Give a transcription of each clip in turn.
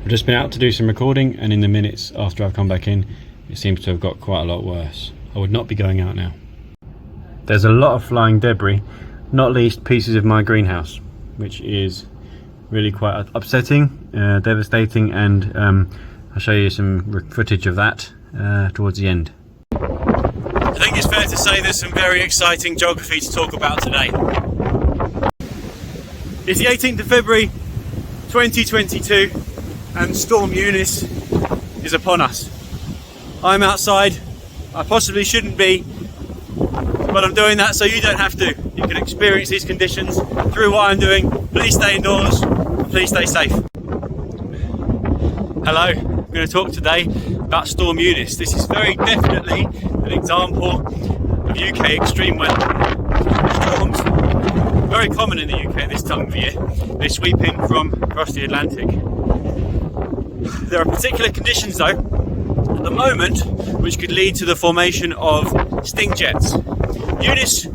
I've just been out to do some recording, and in the minutes after I've come back in, it seems to have got quite a lot worse. I would not be going out now. There's a lot of flying debris, not least pieces of my greenhouse, which is really quite upsetting, devastating, and I'll show you some footage of that towards the end. I think it's fair to say there's some very exciting geography to talk about today. It's the 18th of February 2022 and Storm Eunice is upon us. I'm outside, I possibly shouldn't be, but I'm doing that so you don't have to. You can experience these conditions through what I'm doing. Please stay indoors, please stay safe. Hello, I'm going to talk today about Storm Eunice. This is very definitely an example of UK extreme weather. Storms, very common in the UK at this time of year. They sweep in from across the Atlantic. There are particular conditions though, at the moment, which could lead to the formation of sting jets. Eunice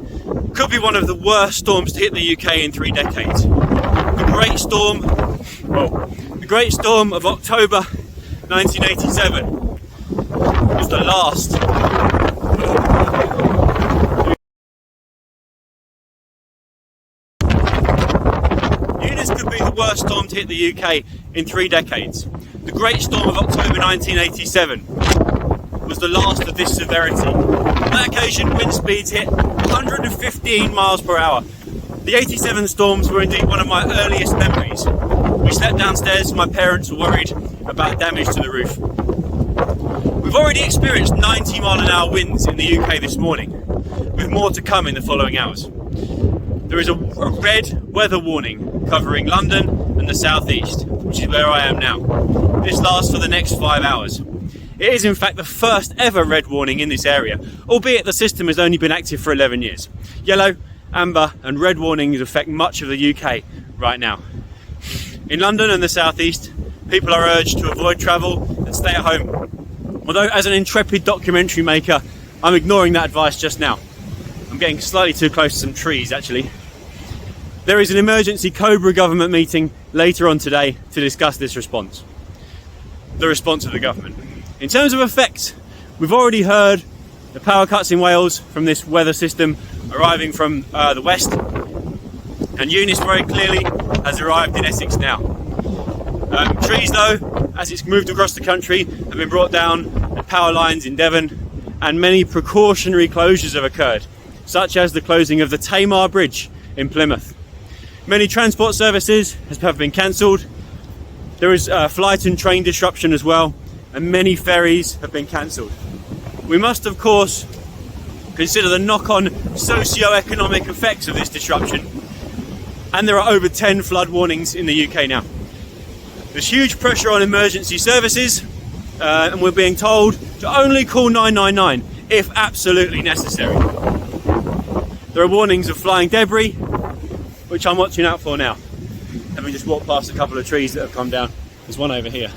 could be one of the worst storms to hit the UK in 3 decades. The Great Storm of October 1987 was the last. Eunice could be the worst storm to hit the UK in 3 decades. The Great Storm of October 1987 was the last of this severity. On that occasion, wind speeds hit 115 miles per hour. The 87 storms were indeed one of my earliest memories. We slept downstairs, my parents were worried about damage to the roof. We've already experienced 90-mile-an-hour winds in the UK this morning, with more to come in the following hours. There is a red weather warning covering London and the southeast, which is where I am now. This lasts for the next 5 hours. It is in fact the first ever red warning in this area, albeit the system has only been active for 11 years. Yellow, amber and red warnings affect much of the UK right now. In London and the southeast, people are urged to avoid travel and stay at home. Although as an intrepid documentary maker, I'm ignoring that advice just now. I'm getting slightly too close to some trees actually. There is an emergency Cobra government meeting later on today to discuss this response. The response of the government. In terms of effects, we've already heard the power cuts in Wales from this weather system arriving from the west, and Eunice very clearly has arrived in Essex now. Trees though, as it's moved across the country, have been brought down at power lines in Devon, and many precautionary closures have occurred, such as the closing of the Tamar Bridge in Plymouth. Many transport services have been cancelled. There is flight and train disruption as well, and many ferries have been cancelled. We must of course consider the knock-on socio-economic effects of this disruption, and there are over 10 flood warnings in the UK now. There's huge pressure on emergency services, and we're being told to only call 999 if absolutely necessary. There are warnings of flying debris, which I'm watching out for now. Having just walked past a couple of trees that have come down. There's one over here.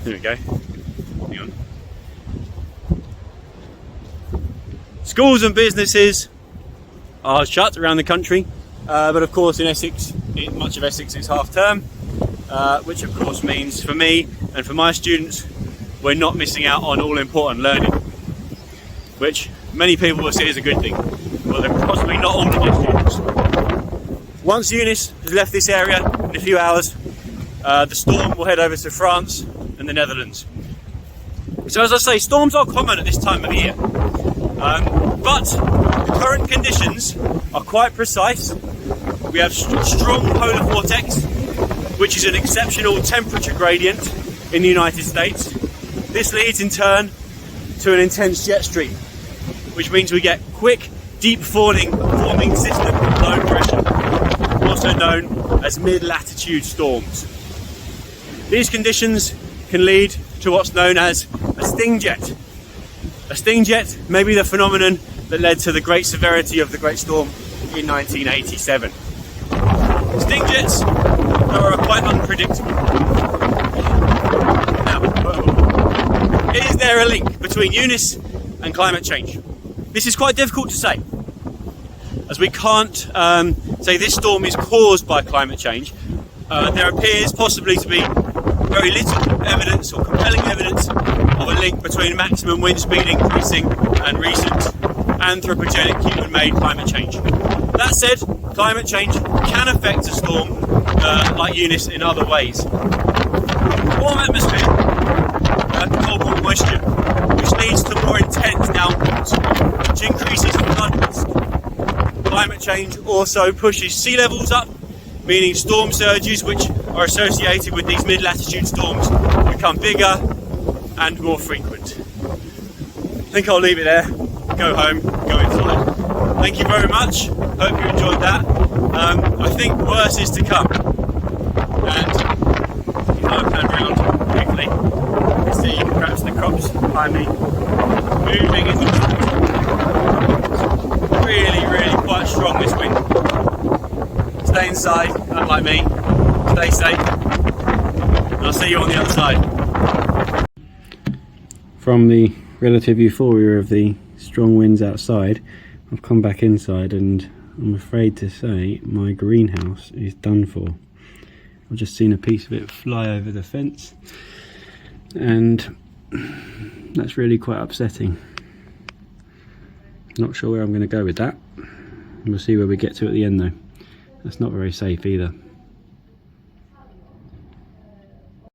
There we go. Hang on. Schools and businesses are shut around the country, but of course in Essex, in much of Essex, it's half term, which of course means for me and for my students, we're not missing out on all important learning, which many people will see as a good thing. Well, they're possibly not all of their students. Once Eunice has left this area in a few hours, the storm will head over to France and the Netherlands. So as I say, storms are common at this time of the year, but the current conditions are quite precise. We have strong polar vortex, which is an exceptional temperature gradient in the United States. This leads in turn to an intense jet stream, which means we get quick, deep forming system of low pressure, also known as mid-latitude storms. These conditions can lead to what's known as a sting jet. A sting jet may be the phenomenon that led to the great severity of the Great Storm in 1987. Sting jets are quite unpredictable. Now, is there a link between Eunice and climate change? This is quite difficult to say, as we can't say this storm is caused by climate change. there appears possibly to be very little evidence or compelling evidence of a link between maximum wind speed increasing and recent anthropogenic human-made climate change. That said, climate change can affect a storm like Eunice in other ways. Warm atmosphere, cold moisture, which leads to more intense downpours, which increases flood risk. Climate change also pushes sea levels up, meaning storm surges, which are associated with these mid-latitude storms, become bigger and more frequent. I think I'll leave it there, go home, go inside. Thank you very much, hope you enjoyed that. I think worse is to come. And if I pan around quickly, you can see perhaps the crops behind me moving in the really quite strong this wind. Stay inside, unlike me, stay safe, and I'll see you on the other side. From the relative euphoria of the strong winds outside, I've come back inside and I'm afraid to say my greenhouse is done for. I've just seen a piece of it fly over the fence and that's really quite upsetting. Not sure where I'm going to go with that. We'll see where we get to at the end though. That's not very safe either.